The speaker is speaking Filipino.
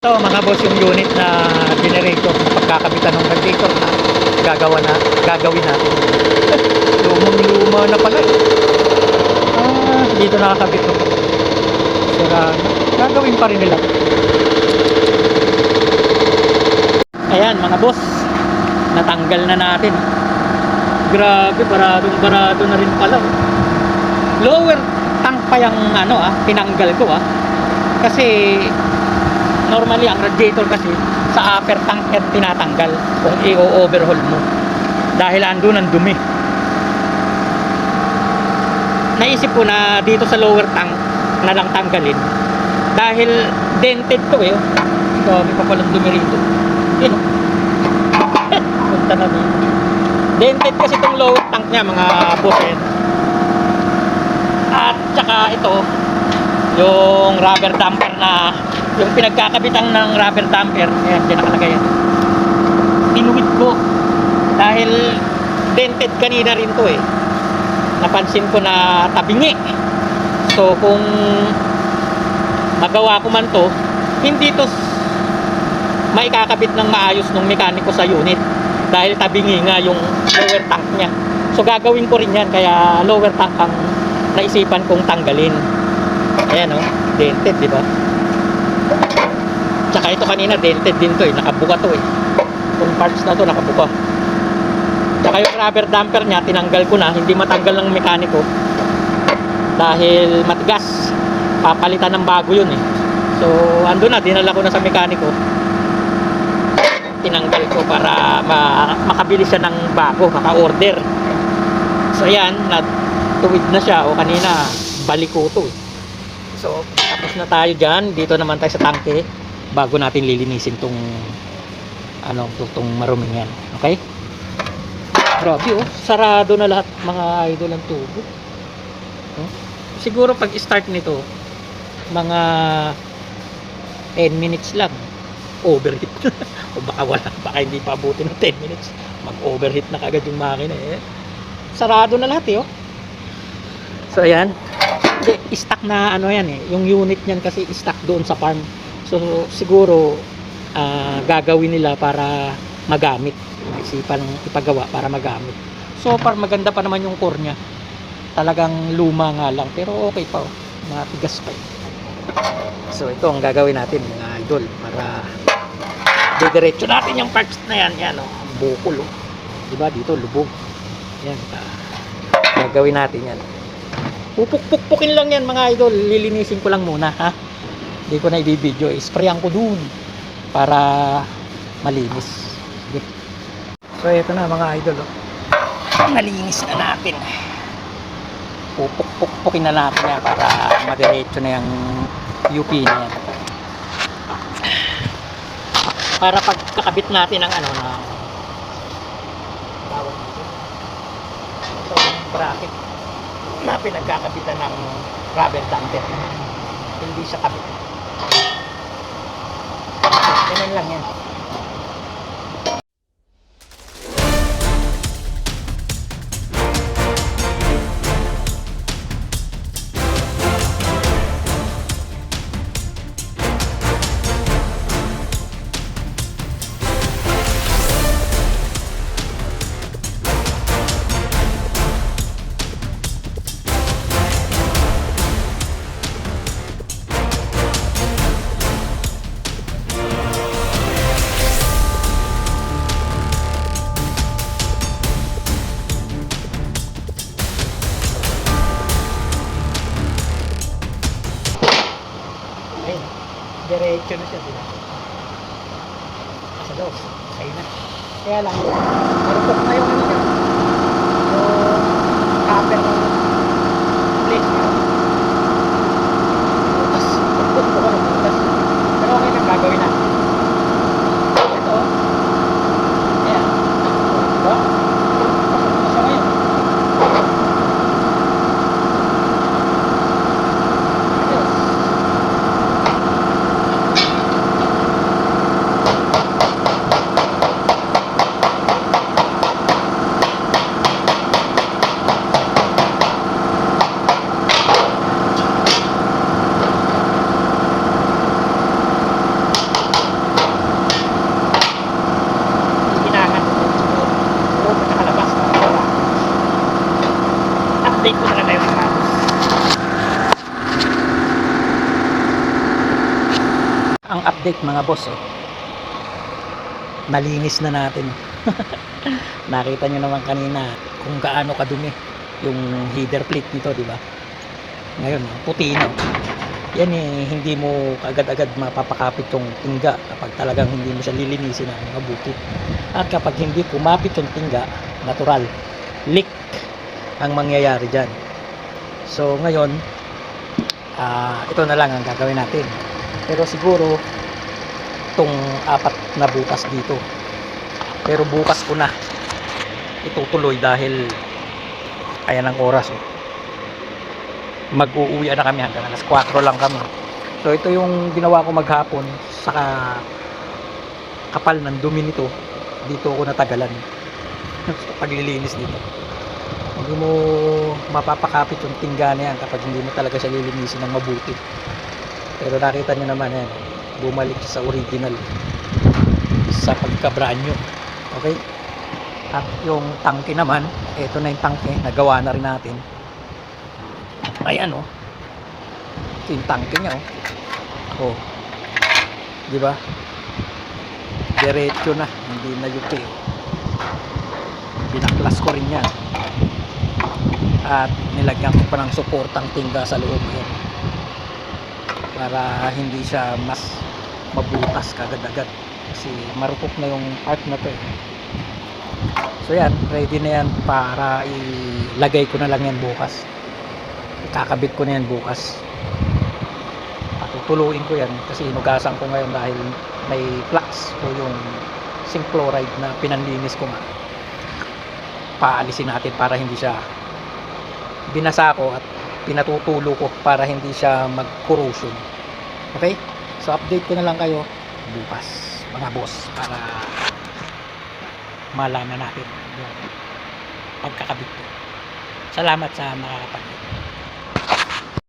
Ito mga boss yung unit na generator na pagkakabitan ng radiator na gagawin natin. Lumang-luma na pala eh. Dito nakakabit to. Sira na. Gagawin pa rin nila. Ayan mga boss, natanggal na natin. Grabe, barado na rin pala. Lower tank pa yung tinanggal ko kasi normally ang radiator kasi sa upper tank yan tinatanggal kung i-overhaul mo dahil andun ang dumi. Naisip ko na dito sa lower tank na lang tanggalin dahil dented to eh. Dami pa palang dumi rito. Yun punta na dito. Dented kasi itong lower tank niya mga boss eh. At saka ito yung rubber damper na yung pinagkakabitan ng rubber damper, ayan, dyan nakalagay yan. Tinuwid ko dahil dented kanina rin to eh. Napansin ko na tabingi. So kung magawa ko man to, hindi to maikakabit ng maayos ng mekaniko sa unit dahil tabingi nga yung lower tank niya. So gagawin ko rin yan, kaya lower tank ang naisipan kong tanggalin. Ayan dented, di ba? Tsaka ito kanina dented din to eh, nakabuka to eh. Kung parts na to nakabuka. Tsaka yung rubber damper niya tinanggal ko na, hindi matanggal ng mekaniko dahil matigas. Papalitan ng bago yun eh. So ando na, dinala ko na sa mekaniko. Tinanggal ko para makabili siya ng bago, maka-order. So ayan, natuwid na siya o kanina balik ko to eh. So tapos na tayo dyan. Dito naman tayo sa tangke bago natin lilinisin tong maruming yan. Okay? Grabe sarado na lahat mga idol ang tubo. Siguro pag start nito mga 10 minutes lang overheat. O baka hindi pa abutin ng 10 minutes mag overheat na kagad yung makina eh. Sarado na lahat So ayan, stock na yan eh. Yung unit niyan kasi stock doon sa farm. So siguro gagawin nila para magamit. Isipan ipagawa para magamit. So far maganda pa naman yung core niya. Talagang luma nga lang pero okay pa matigas pa So ito ang gagawin natin mga idol para didiretso natin yung parts na yan bukol diba dito lubog yan gagawin natin yan. Pupuk-pukpukin lang yan mga idol. Lilinisin ko lang muna hindi ko na i-video. Sprayan ko dun para malinis. Okay. So ito na mga idol nalinis na natin. Pupuk-pukpukin na natin yan para madiretso na yung UP na yan. Para pagkakabit natin ng na tawag dito bracket na pinagkakabitan ng rubber damper, hindi siya kabit. Ganun lang yan. Diretso na siya diba? Nasa dos sa'yo na. Kaya lang marupok na yung niya yung copper ng place niya butas. Pagpuk ko ng butas pero okay lang gagawin na ito ayan diba? Pasok na siya ngayon. ang update mga boss, oh. Nalinis na natin. Nakita nyo naman kanina kung gaano kadumi yung header plate nito, di ba? Ngayon, puti na. Yan eh, hindi mo agad-agad mapapakapit yung tingga kapag talagang hindi mo siya lilinisin ng mabuti. At kapag hindi kumapit yung tingga, natural, leak ang mangyayari dyan. So ngayon, ito na lang ang gagawin natin. Pero siguro, itong 4 na butas dito. Pero bukas ko na itutuloy dahil ayan ang oras, oh. Mag-uuwi na kami hanggang alas 4 lang kami. So ito yung ginawa ko maghapon, saka kapal ng dumi nito, dito ako natagalan sa paglilinis dito. Hindi mo mapapakapit yung tingga na yan kapag hindi mo talaga siya lilinisin ng mabuti. Pero nakita nyo naman yan, bumalik sa original, sa pagka-brand new. Okay? At yung tangke naman, ito na yung tangke, nagawa na rin natin. Ayan, oh. Ito yung tangke niya, oh. Oh. Di ba? Diretso na, hindi na yupi, oh. Binaklas ko rin yan. At nilagyan ko pa ng suportang tingga sa loob, yan. Para hindi siya mas mabutas kagad-agad. Kasi marupok na yung part na to, eh. So yan, ready na yan para ilagay ko na lang yan bukas. Ikakabit ko na yan bukas. Patutuluin ko yan kasi inugasan ko ngayon dahil may flux o yung zinc chloride na pinanlinis ko nga. Paalisin natin para hindi siya binasa ko at pinatutulo ko para hindi siya mag-corrosion. Okay? So update ko na lang kayo bukas mga boss para malaman natin yung pagkakabit ko. Salamat sa makakapanood.